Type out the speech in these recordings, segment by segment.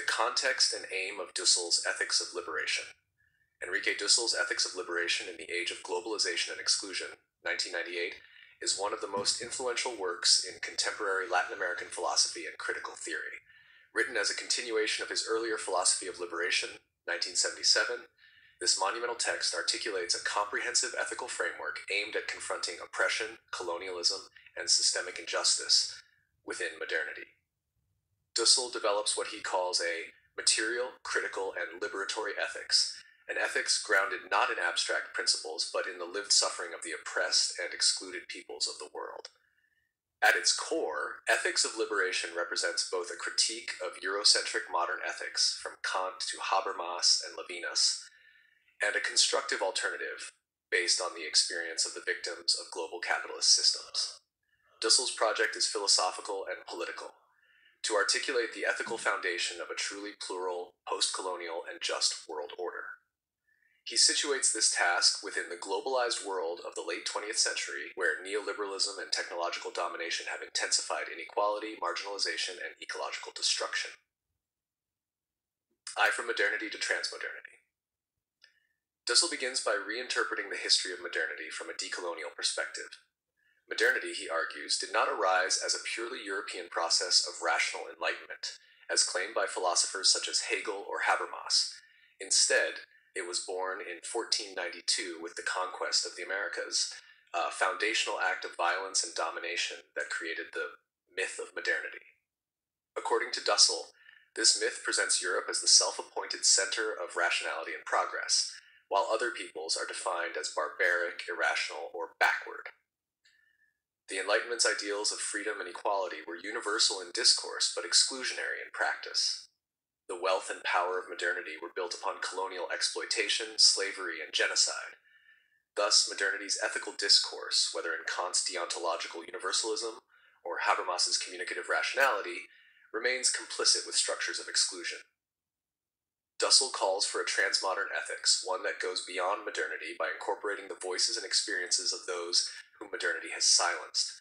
context and aim of Dussel's Ethics of Liberation. Enrique Dussel's Ethics of Liberation in the Age of Globalization and Exclusion, 1998, is one of the most influential works in contemporary Latin American philosophy and critical theory. Written as a continuation of his earlier philosophy of liberation, 1977, this monumental text articulates a comprehensive ethical framework aimed at confronting oppression, colonialism, and systemic injustice within modernity. Dussel develops what he calls a material, critical, and liberatory ethics, an ethics grounded not in abstract principles, but in the lived suffering of the oppressed and excluded peoples of the world. At its core, Ethics of Liberation represents both a critique of Eurocentric modern ethics, from Kant to Habermas and Levinas, and a constructive alternative based on the experience of the victims of global capitalist systems. Dussel's project is philosophical and political, to articulate the ethical foundation of a truly plural, post-colonial, and just world order. He situates this task within the globalized world of the late 20th century, where neoliberalism and technological domination have intensified inequality, marginalization, and ecological destruction. From modernity to transmodernity. Dussel begins by reinterpreting the history of modernity from a decolonial perspective. Modernity, he argues, did not arise as a purely European process of rational enlightenment, as claimed by philosophers such as Hegel or Habermas. Instead, it was born in 1492 with the conquest of the Americas, a foundational act of violence and domination that created the myth of modernity. According to Dussel, this myth presents Europe as the self-appointed center of rationality and progress, while other peoples are defined as barbaric, irrational, or backward. The Enlightenment's ideals of freedom and equality were universal in discourse but exclusionary in practice. The wealth and power of modernity were built upon colonial exploitation, slavery, and genocide. Thus, modernity's ethical discourse, whether in Kant's deontological universalism or Habermas's communicative rationality, remains complicit with structures of exclusion. Dussel calls for a transmodern ethics, one that goes beyond modernity by incorporating the voices and experiences of those whom modernity has silenced.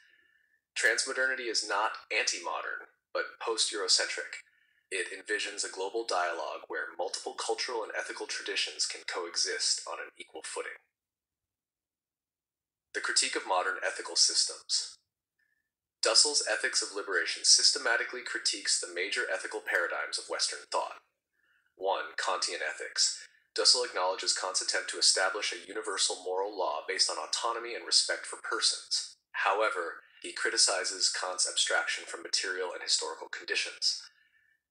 Transmodernity is not anti-modern, but post-Eurocentric. It envisions a global dialogue where multiple cultural and ethical traditions can coexist on an equal footing. The critique of modern ethical systems. Dussel's Ethics of Liberation systematically critiques the major ethical paradigms of Western thought. 1. Kantian ethics. Dussel acknowledges Kant's attempt to establish a universal moral law based on autonomy and respect for persons. However, he criticizes Kant's abstraction from material and historical conditions.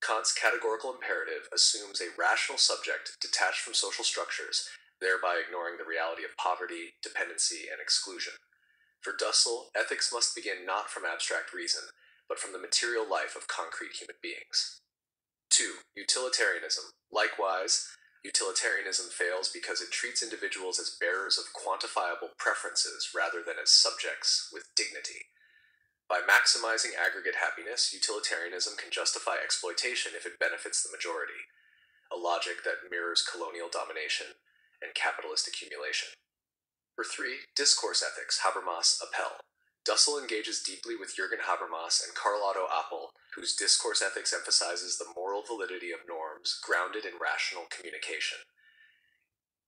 Kant's categorical imperative assumes a rational subject detached from social structures, thereby ignoring the reality of poverty, dependency, and exclusion. For Dussel, ethics must begin not from abstract reason, but from the material life of concrete human beings. 2. Utilitarianism. Likewise, utilitarianism fails because it treats individuals as bearers of quantifiable preferences rather than as subjects with dignity. By maximizing aggregate happiness, utilitarianism can justify exploitation if it benefits the majority, a logic that mirrors colonial domination and capitalist accumulation. For 3. Discourse ethics, Habermas Appel. Dussel engages deeply with Jürgen Habermas and Karl Otto Appel, whose discourse ethics emphasizes the moral validity of norms grounded in rational communication.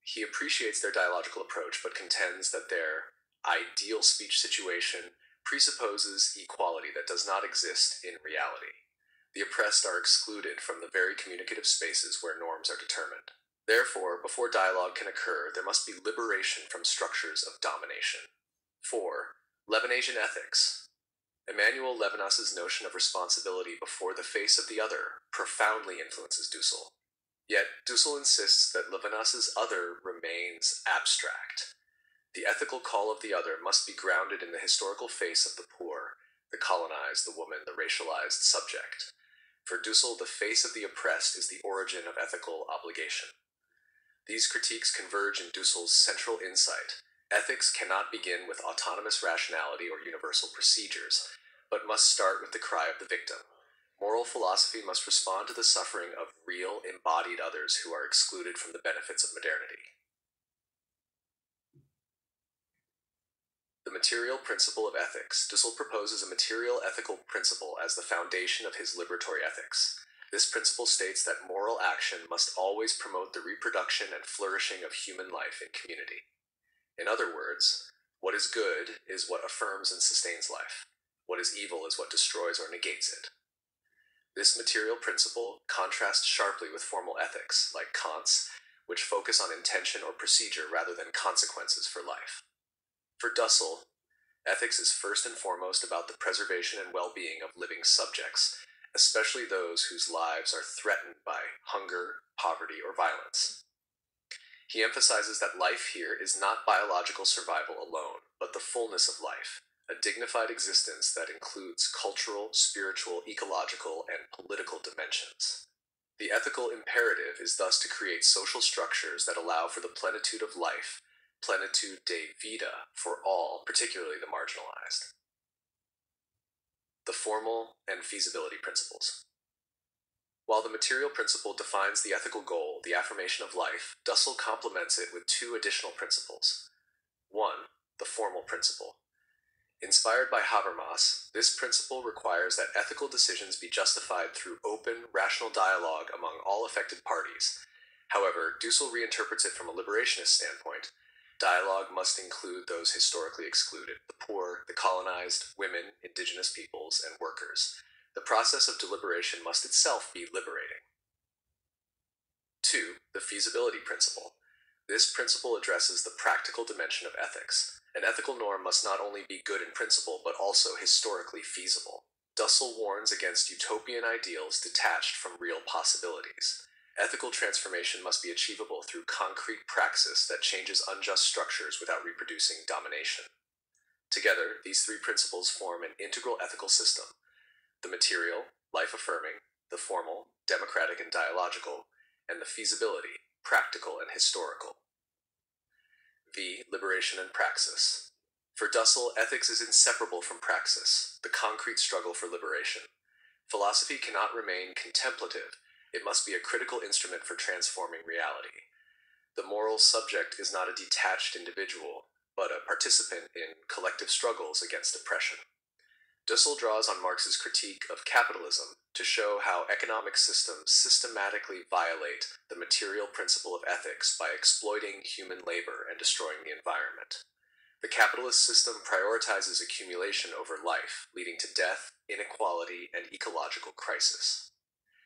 He appreciates their dialogical approach, but contends that their ideal speech situation presupposes equality that does not exist in reality. The oppressed are excluded from the very communicative spaces where norms are determined. Therefore, before dialogue can occur, there must be liberation from structures of domination. 4. Levinasian ethics. Emmanuel Levinas's notion of responsibility before the face of the other profoundly influences Dussel. Yet, Dussel insists that Levinas's other remains abstract. The ethical call of the other must be grounded in the historical face of the poor, the colonized, the woman, the racialized subject. For Dussel, the face of the oppressed is the origin of ethical obligation. These critiques converge in Dussel's central insight. Ethics cannot begin with autonomous rationality or universal procedures, but must start with the cry of the victim. Moral philosophy must respond to the suffering of real, embodied others who are excluded from the benefits of modernity. The material principle of ethics. Dussel proposes a material ethical principle as the foundation of his liberatory ethics. This principle states that moral action must always promote the reproduction and flourishing of human life in community. In other words, what is good is what affirms and sustains life. What is evil is what destroys or negates it. This material principle contrasts sharply with formal ethics, like Kant's, which focus on intention or procedure rather than consequences for life. For Dussel, ethics is first and foremost about the preservation and well-being of living subjects, especially those whose lives are threatened by hunger, poverty, or violence. He emphasizes that life here is not biological survival alone, but the fullness of life, a dignified existence that includes cultural, spiritual, ecological, and political dimensions. The ethical imperative is thus to create social structures that allow for the plenitude of life, plenitude de vida, for all, particularly the marginalized. The formal and feasibility principles. While the material principle defines the ethical goal, the affirmation of life, Dussel complements it with two additional principles. One, the formal principle. Inspired by Habermas, this principle requires that ethical decisions be justified through open, rational dialogue among all affected parties. However, Dussel reinterprets it from a liberationist standpoint. Dialogue must include those historically excluded, the poor, the colonized, women, indigenous peoples, and workers. The process of deliberation must itself be liberating. 2. The feasibility principle. This principle addresses the practical dimension of ethics. An ethical norm must not only be good in principle, but also historically feasible. Dussel warns against utopian ideals detached from real possibilities. Ethical transformation must be achievable through concrete praxis that changes unjust structures without reproducing domination. Together, these three principles form an integral ethical system: the material, life-affirming; the formal, democratic and dialogical; and the feasibility, practical and historical. V. Liberation and praxis. For Dussel, ethics is inseparable from praxis, the concrete struggle for liberation. Philosophy cannot remain contemplative. It must be a critical instrument for transforming reality. The moral subject is not a detached individual, but a participant in collective struggles against oppression. Dussel draws on Marx's critique of capitalism to show how economic systems systematically violate the material principle of ethics by exploiting human labor and destroying the environment. The capitalist system prioritizes accumulation over life, leading to death, inequality, and ecological crisis.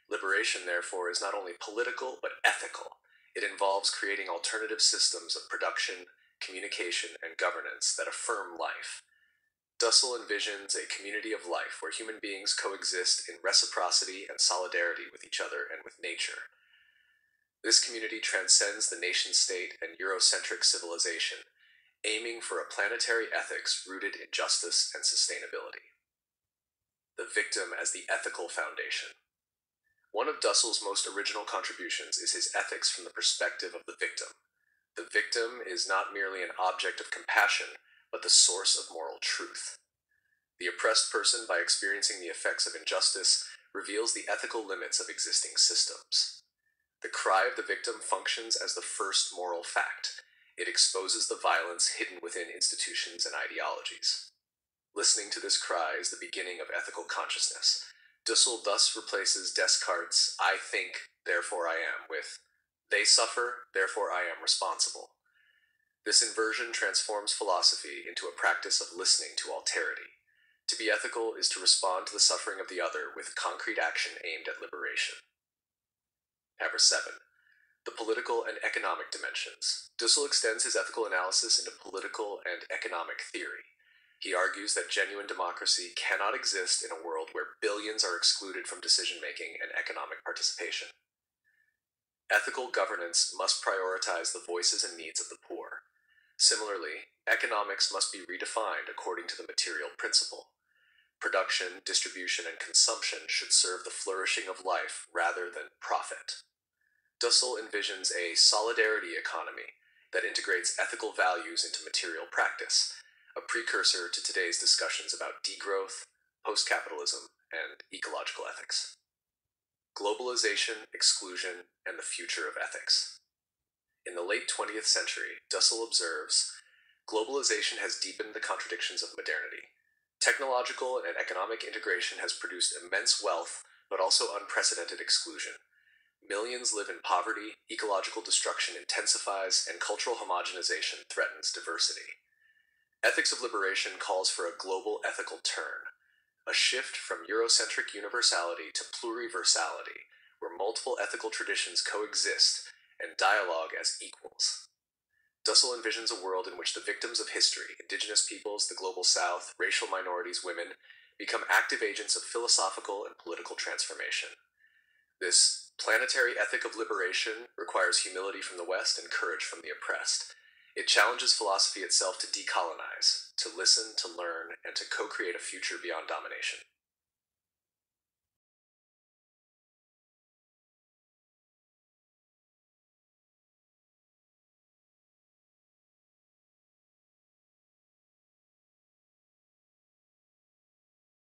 Liberation, therefore, is not only political but ethical. It involves creating alternative systems of production, communication, and governance that affirm life. Dussel envisions a community of life where human beings coexist in reciprocity and solidarity with each other and with nature. This community transcends the nation-state and Eurocentric civilization, aiming for a planetary ethics rooted in justice and sustainability. The victim as the ethical foundation. One of Dussel's most original contributions is his ethics from the perspective of the victim. The victim is not merely an object of compassion, but the source of moral truth. The oppressed person, by experiencing the effects of injustice, reveals the ethical limits of existing systems. The cry of the victim functions as the first moral fact. It exposes the violence hidden within institutions and ideologies. Listening to this cry is the beginning of ethical consciousness. Dussel thus replaces Descartes' "I think, therefore I am" with "they suffer, therefore I am responsible." This inversion transforms philosophy into a practice of listening to alterity. To be ethical is to respond to the suffering of the other with concrete action aimed at liberation. Number 7. The political and economic dimensions. Dussel extends his ethical analysis into political and economic theory. He argues that genuine democracy cannot exist in a world where billions are excluded from decision-making and economic participation. Ethical governance must prioritize the voices and needs of the poor. Similarly, economics must be redefined according to the material principle. Production, distribution, and consumption should serve the flourishing of life rather than profit. Dussel envisions a solidarity economy that integrates ethical values into material practice, a precursor to today's discussions about degrowth, post-capitalism, and ecological ethics. Globalization, exclusion, and the future of ethics. In the late 20th century, Dussel observes, globalization has deepened the contradictions of modernity. Technological and economic integration has produced immense wealth, but also unprecedented exclusion. Millions live in poverty, ecological destruction intensifies, and cultural homogenization threatens diversity. Ethics of liberation calls for a global ethical turn, a shift from Eurocentric universality to pluriversality, where multiple ethical traditions coexist and dialogue as equals. Dussel envisions a world in which the victims of history, indigenous peoples, the global south, racial minorities, women, become active agents of philosophical and political transformation. This planetary ethic of liberation requires humility from the West and courage from the oppressed. It challenges philosophy itself to decolonize, to listen, to learn, and to co-create a future beyond domination.